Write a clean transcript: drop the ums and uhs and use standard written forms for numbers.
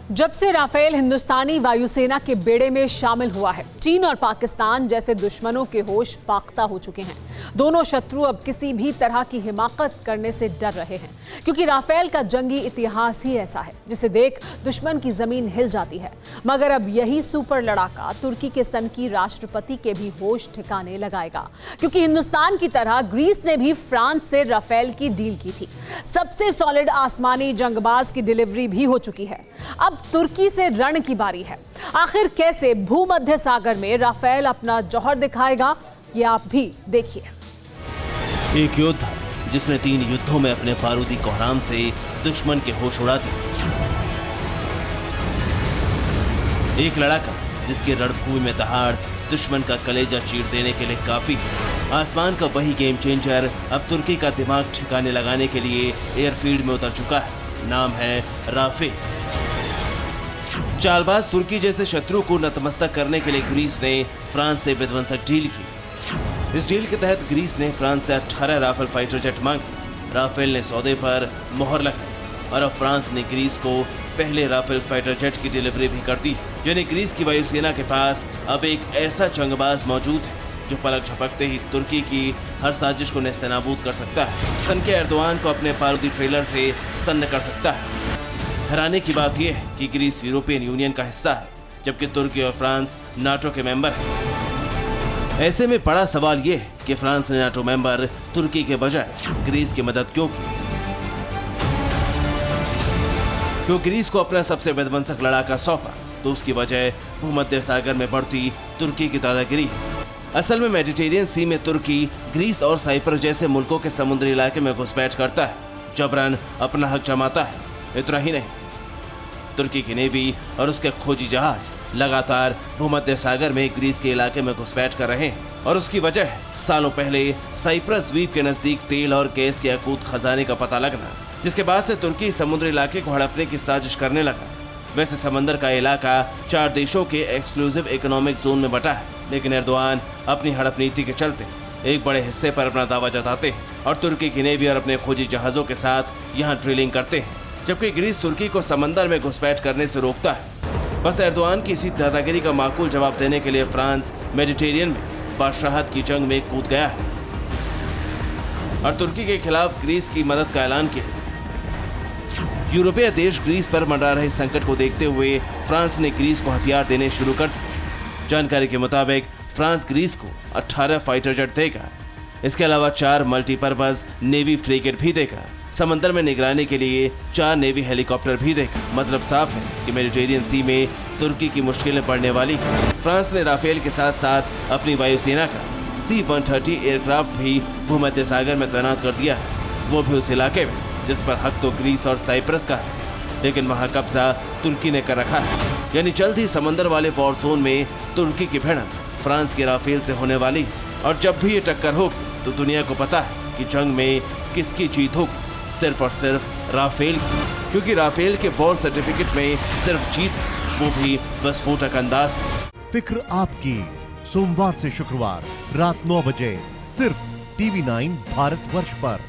जब से राफेल हिंदुस्तानी वायुसेना के बेड़े में शामिल हुआ है, चीन और पाकिस्तान जैसे दुश्मनों के होश फाख्ता हो चुके हैं। दोनों शत्रु अब किसी भी तरह की हिमाकत करने से डर रहे हैं, क्योंकि राफेल का जंगी इतिहास ही ऐसा है जिसे देख दुश्मन की जमीन हिल जाती है। मगर अब यही सुपर लड़ाका तुर्की के सनकी राष्ट्रपति के भी होश ठिकाने लगाएगा, क्योंकि हिंदुस्तान की तरह ग्रीस ने भी फ्रांस से राफेल की डील की थी। सबसे सॉलिड आसमानी जंगबाज की डिलीवरी भी हो चुकी है। अब तुर्की से रण की बारी है। आखिर कैसे भूमध्य सागर में राफेल अपना जौहर दिखाएगा, ये आप भी देखिए। एक योद्धा जिसने 3 युद्धों में अपने बारूदी कोहराम से दुश्मन के होश उड़ा दिए। एक लड़ाका जिसकी रणभूमि में दहाड़ दुश्मन का कलेजा चीर देने के लिए काफी है। आसमान का वही गेम चेंजर अब तुर्की का दिमाग ठिकाने लगाने के लिए एयरफील्ड में उतर चुका है। नाम है राफेल। चालबाज तुर्की जैसे शत्रु को नतमस्तक करने के लिए ग्रीस ने फ्रांस से विध्वंसक डील की। इस डील के तहत ग्रीस ने फ्रांस से 18 राफेल फाइटर जेट मांगे। राफेल ने सौदे पर मोहर लगाई और अब फ्रांस ने ग्रीस को पहले राफेल फाइटर जेट की डिलीवरी भी कर दी। यानी ग्रीस की वायुसेना के पास अब एक ऐसा जंगबाज मौजूद है जो पलक झपकते ही तुर्की की हर साजिश को नेस्तनाबूद कर सकता है। सन के एर्दोआन को अपने बारूदी ट्रेलर से सन्न कर सकता है। हैरानी की बात यह है कि ग्रीस यूरोपियन यूनियन का हिस्सा है, जबकि तुर्की और फ्रांस नाटो के मेंबर हैं। ऐसे में बड़ा सवाल यह है कि फ्रांस ने नाटो मेंबर तुर्की के बजाय ग्रीस की मदद क्यों की? क्यों ग्रीस को अपना सबसे विध्वंसक लड़ाका सौंपा, तो उसकी वजह भूमध्य सागर में बढ़ती तुर्की की दादागिरी है। असल में मेडिटेरियन सी में तुर्की ग्रीस और साइप्रस जैसे मुल्कों के समुद्री इलाके में घुसपैठ करता है, जबरन अपना हक जमाता है। इतना ही नहीं, तुर्की की नेवी और उसके खोजी जहाज लगातार भूमध्य सागर में ग्रीस के इलाके में घुसपैठ कर रहे हैं और उसकी वजह है सालों पहले साइप्रस द्वीप के नजदीक तेल और गैस के अकूत खजाने का पता लगना, जिसके बाद से तुर्की समुद्री इलाके को हड़पने की साजिश करने लगा। वैसे समंदर का इलाका 4 देशों के एक्सक्लूसिव इकोनॉमिक जोन में बटा है, लेकिन एर्दोआन अपनी हड़प नीति के चलते एक बड़े हिस्से पर अपना दावा जताते हैं और तुर्की की नेवी और अपने खोजी जहाजों के साथ यहाँ ड्रिलिंग करते हैं, जबकि ग्रीस तुर्की को समंदर में घुसपैठ करने से रोकता है। बस एर्दोआन की इसी दादागिरी का माकूल जवाब देने के लिए फ्रांस मेडिटेरियन में बादशाहत की जंग में कूद गया है और तुर्की के खिलाफ ग्रीस की मदद का ऐलान किया। यूरोपीय देश ग्रीस पर मंडरा रहे संकट को देखते हुए फ्रांस ने ग्रीस को हथियार देने शुरू कर दिए। जानकारी के मुताबिक फ्रांस ग्रीस को 18 फाइटर जेट देगा। इसके अलावा 4 मल्टीपर्पज नेवी फ्रिगेट भी देगा। समंदर में निगरानी के लिए 4 नेवी हेलीकॉप्टर भी देगा। मतलब साफ है कि मेडिटेरियन सी में तुर्की की मुश्किलें बढ़ने वाली है। फ्रांस ने राफेल के साथ साथ अपनी वायुसेना का C-130 एयरक्राफ्ट भी भूमध्य सागर में तैनात कर दिया है, वो भी उस इलाके में जिस पर हक तो ग्रीस और साइप्रस का है, लेकिन वहां कब्जा तुर्की ने कर रखा है। यानी जल्द ही समंदर वाले वॉर जोन में तुर्की की भिड़ंत फ्रांस के राफेल से होने वाली, और जब भी ये टक्कर होगी तो दुनिया को पता है कि जंग में किसकी जीत होगी, सिर्फ और सिर्फ राफेल की। क्योंकि राफेल के वॉर सर्टिफिकेट में सिर्फ जीत, वो भी विस्फोटक अंदाज में। फिक्र आपकी, सोमवार से शुक्रवार रात 9 बजे सिर्फ TV9 भारतवर्ष पर।